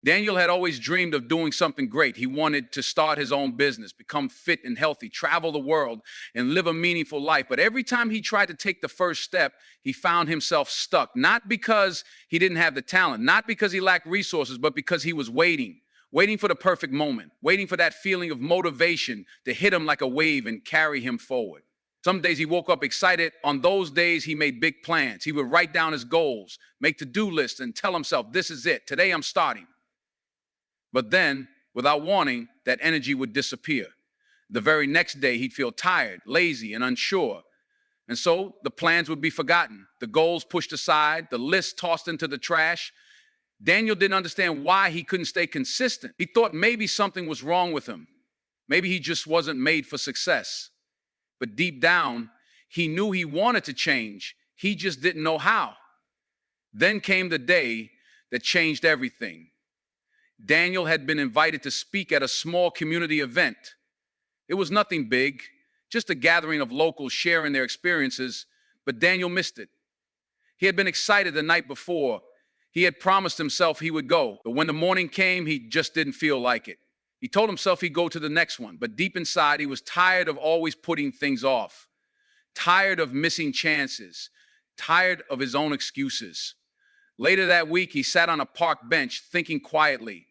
Daniel had always dreamed of doing something great. He wanted to start his own business, become fit and healthy, travel the world, and live a meaningful life. But every time he tried to take the first step, he found himself stuck, not because he didn't have the talent, not because he lacked resources, but because he was waiting for the perfect moment, waiting for that feeling of motivation to hit him like a wave and carry him forward. Some days he woke up excited. On those days, he made big plans. He would write down his goals, make to-do lists, and tell himself, this is it. Today I'm starting. But then, without warning, that energy would disappear. The very next day, he'd feel tired, lazy, and unsure. And so the plans would be forgotten, the goals pushed aside, the list tossed into the trash. Daniel didn't understand why he couldn't stay consistent. He thought maybe something was wrong with him. Maybe he just wasn't made for success. But deep down, he knew he wanted to change. He just didn't know how. Then came the day that changed everything. Daniel had been invited to speak at a small community event. It was nothing big, just a gathering of locals sharing their experiences, but Daniel missed it. He had been excited the night before. He had promised himself he would go, but when the morning came, he just didn't feel like it. He told himself he'd go to the next one, but deep inside, he was tired of always putting things off, tired of missing chances, tired of his own excuses. Later that week, he sat on a park bench thinking quietly.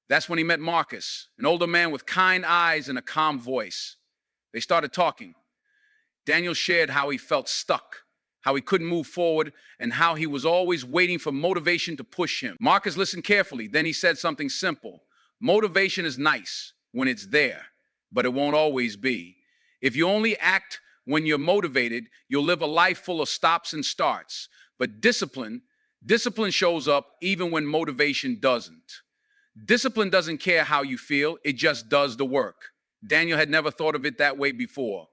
That's when he met Marcus, an older man with kind eyes and a calm voice. They started talking. Daniel shared how he felt stuck, how he couldn't move forward, and how he was always waiting for motivation to push him. Marcus listened carefully. Then he said something simple. Motivation is nice when it's there, but it won't always be. If you only act when you're motivated, you'll live a life full of stops and starts. But discipline shows up even when motivation doesn't. Discipline doesn't care how you feel, it just does the work. Daniel had never thought of it that way before.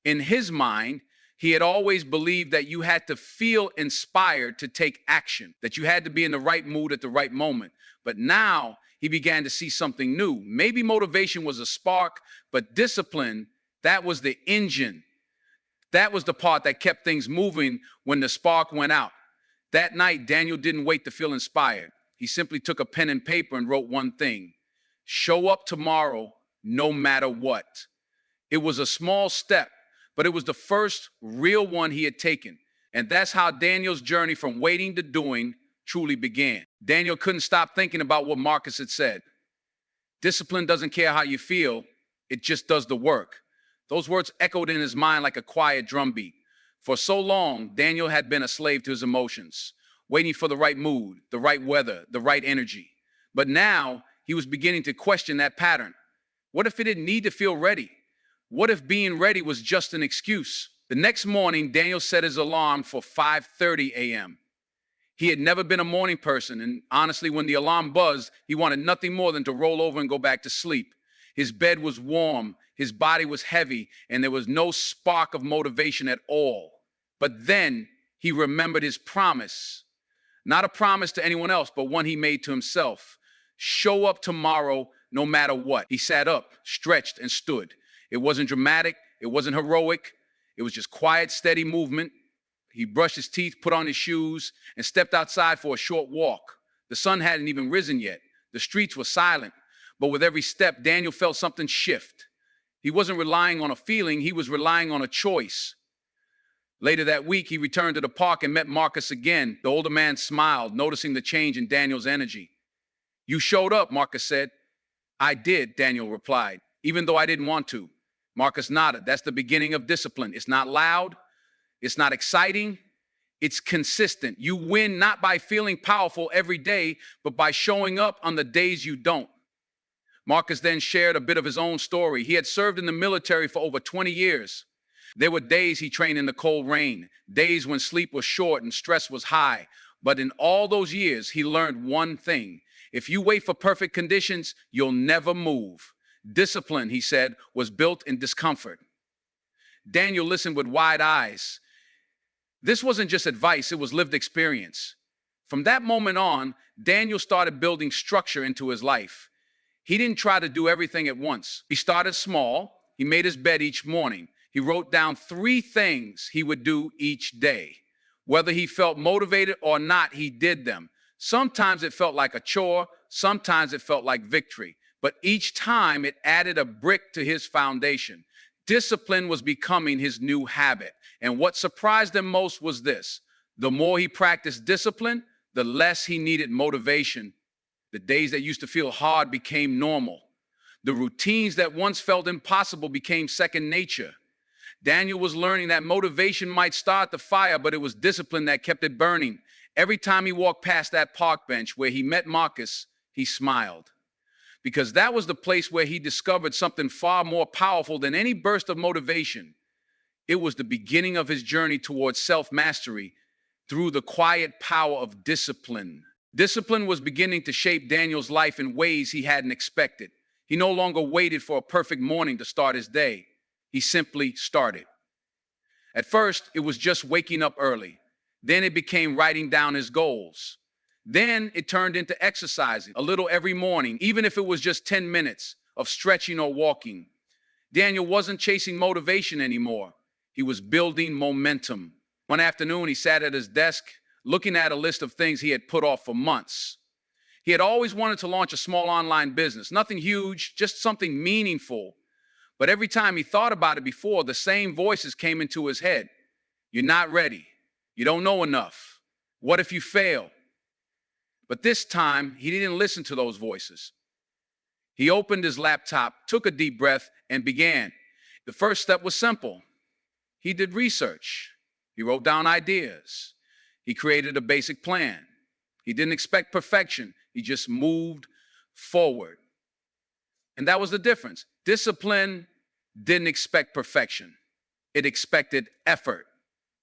In his mind, he had always believed that you had to feel inspired to take action, that you had to be in the right mood at the right moment. But now he began to see something new. Maybe motivation was a spark, but discipline, that was the engine. That was the part that kept things moving when the spark went out. That night, Daniel didn't wait to feel inspired. He simply took a pen and paper and wrote one thing: show up tomorrow no matter what. It was a small step, but it was the first real one he had taken. And that's how Daniel's journey from waiting to doing truly began. Daniel couldn't stop thinking about what Marcus had said. Discipline doesn't care how you feel, it just does the work. Those words echoed in his mind like a quiet drumbeat. For so long, Daniel had been a slave to his emotions, waiting for the right mood, the right weather, the right energy. But now he was beginning to question that pattern. What if he didn't need to feel ready? What if being ready was just an excuse? The next morning, Daniel set his alarm for 5:30 a.m. He had never been a morning person, and honestly, when the alarm buzzed, he wanted nothing more than to roll over and go back to sleep. His bed was warm, his body was heavy, and there was no spark of motivation at all. But then he remembered his promise. Not a promise to anyone else, but one he made to himself. Show up tomorrow no matter what. He sat up, stretched, and stood. It wasn't dramatic. It wasn't heroic. It was just quiet, steady movement. He brushed his teeth, put on his shoes, and stepped outside for a short walk. The sun hadn't even risen yet. The streets were silent. But with every step, Daniel felt something shift. He wasn't relying on a feeling. He was relying on a choice. Later that week, he returned to the park and met Marcus again. The older man smiled, noticing the change in Daniel's energy. You showed up, Marcus said. I did, Daniel replied, even though I didn't want to. Marcus nodded. That's the beginning of discipline. It's not loud. It's not exciting. It's consistent. You win not by feeling powerful every day, but by showing up on the days you don't. Marcus then shared a bit of his own story. He had served in the military for over 20 years. There were days he trained in the cold rain, days when sleep was short and stress was high. But in all those years, he learned one thing. If you wait for perfect conditions, you'll never move. Discipline, he said, was built in discomfort. Daniel listened with wide eyes. This wasn't just advice, it was lived experience. From that moment on, Daniel started building structure into his life. He didn't try to do everything at once. He started small. He made his bed each morning. He wrote down 3 things he would do each day. Whether he felt motivated or not, he did them. Sometimes it felt like a chore, sometimes it felt like victory, but each time it added a brick to his foundation. Discipline was becoming his new habit. And what surprised him most was this: the more he practiced discipline, the less he needed motivation. The days that used to feel hard became normal. The routines that once felt impossible became second nature. Daniel was learning that motivation might start the fire, but it was discipline that kept it burning. Every time he walked past that park bench where he met Marcus, he smiled. Because that was the place where he discovered something far more powerful than any burst of motivation. It was the beginning of his journey towards self-mastery through the quiet power of discipline. Discipline was beginning to shape Daniel's life in ways he hadn't expected. He no longer waited for a perfect morning to start his day. He simply started. At first, it was just waking up early. Then it became writing down his goals. Then it turned into exercising a little every morning, even if it was just 10 minutes of stretching or walking. Daniel wasn't chasing motivation anymore. He was building momentum. One afternoon, he sat at his desk, looking at a list of things he had put off for months. He had always wanted to launch a small online business, nothing huge, just something meaningful. But every time he thought about it before, the same voices came into his head. You're not ready. You don't know enough. What if you fail? But this time, he didn't listen to those voices. He opened his laptop, took a deep breath, and began. The first step was simple. He did research. He wrote down ideas. He created a basic plan. He didn't expect perfection. He just moved forward. And that was the difference. Discipline didn't expect perfection. It expected effort.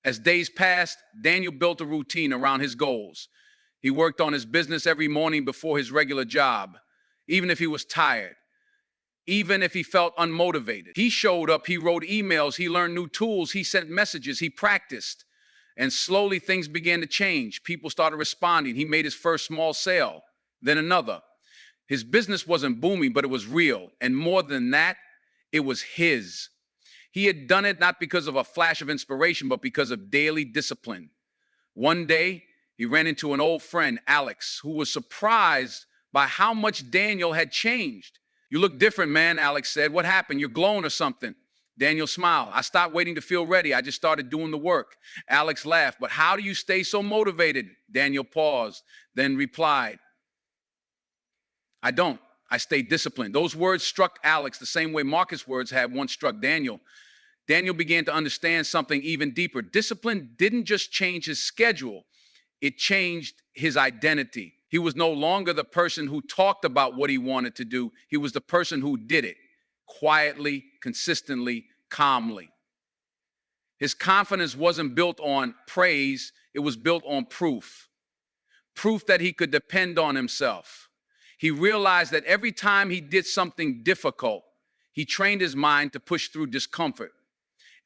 As days passed, Daniel built a routine around his goals. He worked on his business every morning before his regular job, even if he was tired, even if he felt unmotivated. He showed up, he wrote emails, he learned new tools, he sent messages, he practiced. And slowly things began to change. People started responding. He made his first small sale, then another. His business wasn't booming, but it was real. And more than that, it was his. He had done it not because of a flash of inspiration, but because of daily discipline. One day, he ran into an old friend, Alex, who was surprised by how much Daniel had changed. You look different, man, Alex said. What happened? You're glowing or something. Daniel smiled. I stopped waiting to feel ready. I just started doing the work. Alex laughed. But how do you stay so motivated? Daniel paused, then replied, I don't. I stay disciplined. Those words struck Alex the same way Marcus' words had once struck Daniel. Daniel began to understand something even deeper. Discipline didn't just change his schedule. It changed his identity. He was no longer the person who talked about what he wanted to do. He was the person who did it quietly, consistently, calmly. His confidence wasn't built on praise. It was built on proof. Proof that he could depend on himself. He realized that every time he did something difficult, he trained his mind to push through discomfort.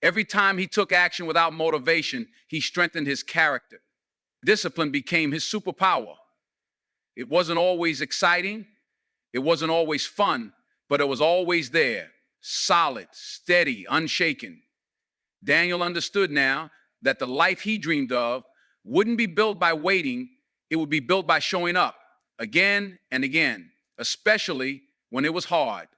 Every time he took action without motivation, he strengthened his character. Discipline became his superpower. It wasn't always exciting. It wasn't always fun, but it was always there, solid, steady, unshaken. Daniel understood now that the life he dreamed of wouldn't be built by waiting. It would be built by showing up again and again, especially when it was hard.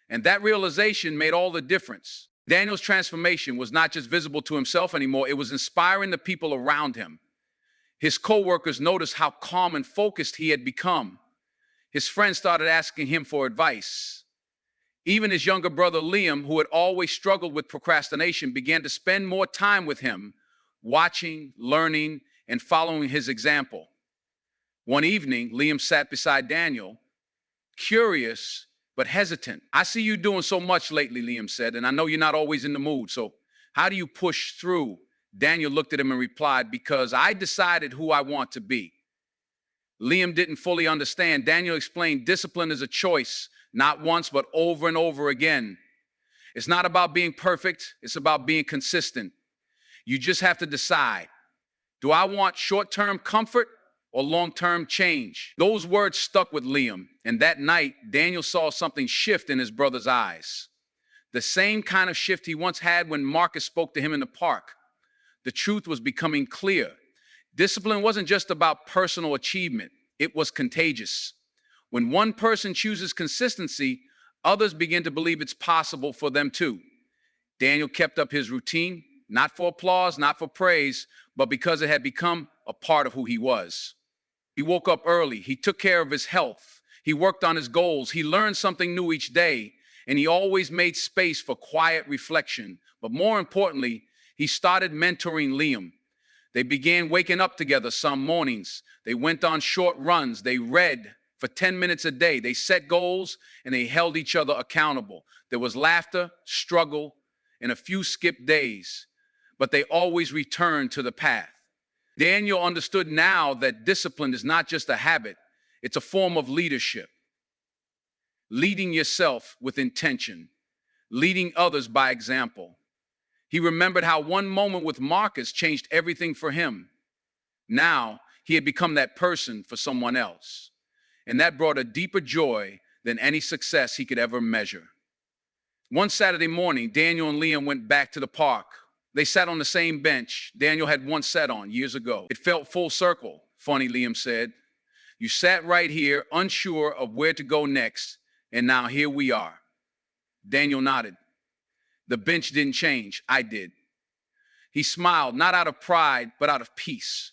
And that realization made all the difference. Daniel's transformation was not just visible to himself anymore. It was inspiring the people around him. His coworkers noticed how calm and focused he had become. His friends started asking him for advice. Even his younger brother, Liam, who had always struggled with procrastination, began to spend more time with him, watching, learning, and following his example. One evening, Liam sat beside Daniel, curious but hesitant. I see you doing so much lately, Liam said, and I know you're not always in the mood, so how do you push through? Daniel looked at him and replied, because I decided who I want to be. Liam didn't fully understand. Daniel explained, discipline is a choice, not once, but over and over again. It's not about being perfect. It's about being consistent. You just have to decide, do I want short-term comfort or long-term change? Those words stuck with Liam, and that night, Daniel saw something shift in his brother's eyes. The same kind of shift he once had when Marcus spoke to him in the park. The truth was becoming clear. Discipline wasn't just about personal achievement, it was contagious. When one person chooses consistency, others begin to believe it's possible for them too. Daniel kept up his routine, not for applause, not for praise, but because it had become a part of who he was. He woke up early, he took care of his health, he worked on his goals, he learned something new each day, and he always made space for quiet reflection. But more importantly, he started mentoring Liam. They began waking up together some mornings. They went on short runs. They read for 10 minutes a day. They set goals and they held each other accountable. There was laughter, struggle, and a few skipped days, but they always returned to the path. Daniel understood now that discipline is not just a habit, it's a form of leadership. Leading yourself with intention, leading others by example. He remembered how one moment with Marcus changed everything for him. Now he had become that person for someone else. And that brought a deeper joy than any success he could ever measure. One Saturday morning, Daniel and Liam went back to the park. They sat on the same bench Daniel had once sat on years ago. It felt full circle, funny, Liam said. You sat right here, unsure of where to go next, and now here we are. Daniel nodded. The bench didn't change, I did. He smiled, not out of pride, but out of peace,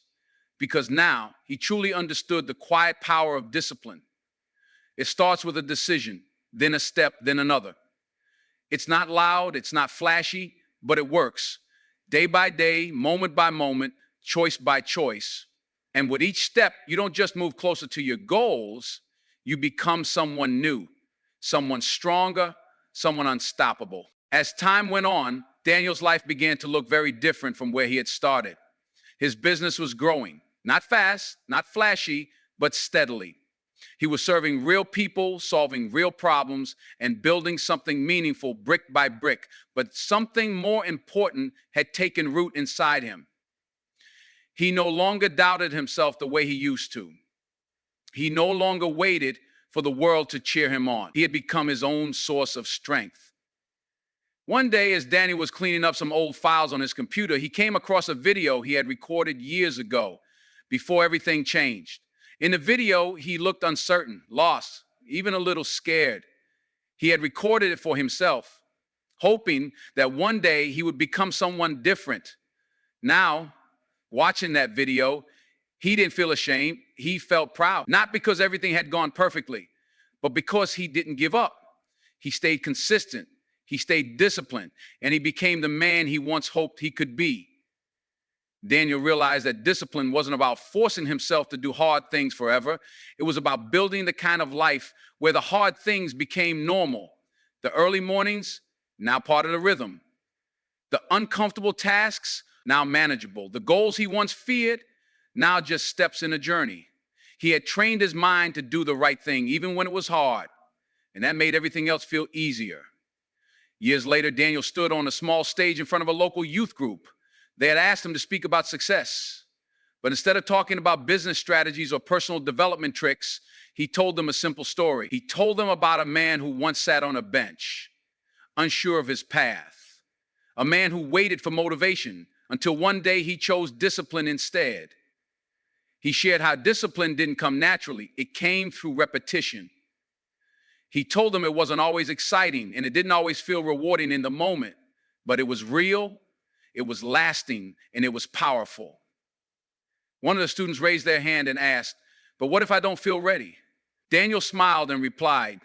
because now he truly understood the quiet power of discipline. It starts with a decision, then a step, then another. It's not loud, it's not flashy, but it works. Day by day, moment by moment, choice by choice. And with each step, you don't just move closer to your goals, you become someone new, someone stronger, someone unstoppable. As time went on, Daniel's life began to look very different from where he had started. His business was growing, not fast, not flashy, but steadily. He was serving real people, solving real problems, and building something meaningful brick by brick. But something more important had taken root inside him. He no longer doubted himself the way he used to. He no longer waited for the world to cheer him on. He had become his own source of strength. One day, as Danny was cleaning up some old files on his computer, he came across a video he had recorded years ago, before everything changed. In the video, he looked uncertain, lost, even a little scared. He had recorded it for himself, hoping that one day he would become someone different. Now, watching that video, he didn't feel ashamed, he felt proud. Not because everything had gone perfectly, but because he didn't give up. He stayed consistent. He stayed disciplined, and he became the man he once hoped he could be. Daniel realized that discipline wasn't about forcing himself to do hard things forever. It was about building the kind of life where the hard things became normal. The early mornings, now part of the rhythm. The uncomfortable tasks, now manageable. The goals he once feared, now just steps in a journey. He had trained his mind to do the right thing, even when it was hard, and that made everything else feel easier. Years later, Daniel stood on a small stage in front of a local youth group. They had asked him to speak about success. But instead of talking about business strategies or personal development tricks, he told them a simple story. He told them about a man who once sat on a bench, unsure of his path. A man who waited for motivation until one day he chose discipline instead. He shared how discipline didn't come naturally. It came through repetition. He told them it wasn't always exciting and it didn't always feel rewarding in the moment, but it was real, it was lasting, and it was powerful. One of the students raised their hand and asked, "But what if I don't feel ready?" Daniel smiled and replied,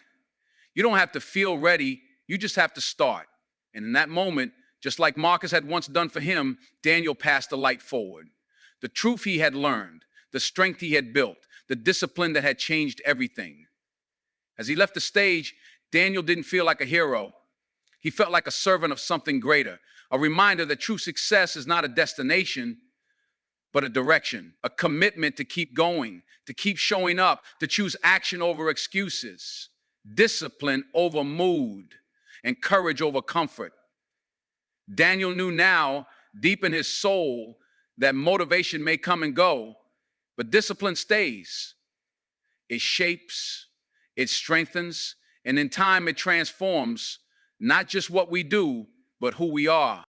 "You don't have to feel ready, you just have to start." And in that moment, just like Marcus had once done for him, Daniel passed the light forward. The truth he had learned, the strength he had built, the discipline that had changed everything. As he left the stage, Daniel didn't feel like a hero. He felt like a servant of something greater, a reminder that true success is not a destination, but a direction, a commitment to keep going, to keep showing up, to choose action over excuses, discipline over mood, and courage over comfort. Daniel knew now, deep in his soul, that motivation may come and go, but discipline stays. It shapes, it strengthens, and in time it transforms not just what we do, but who we are.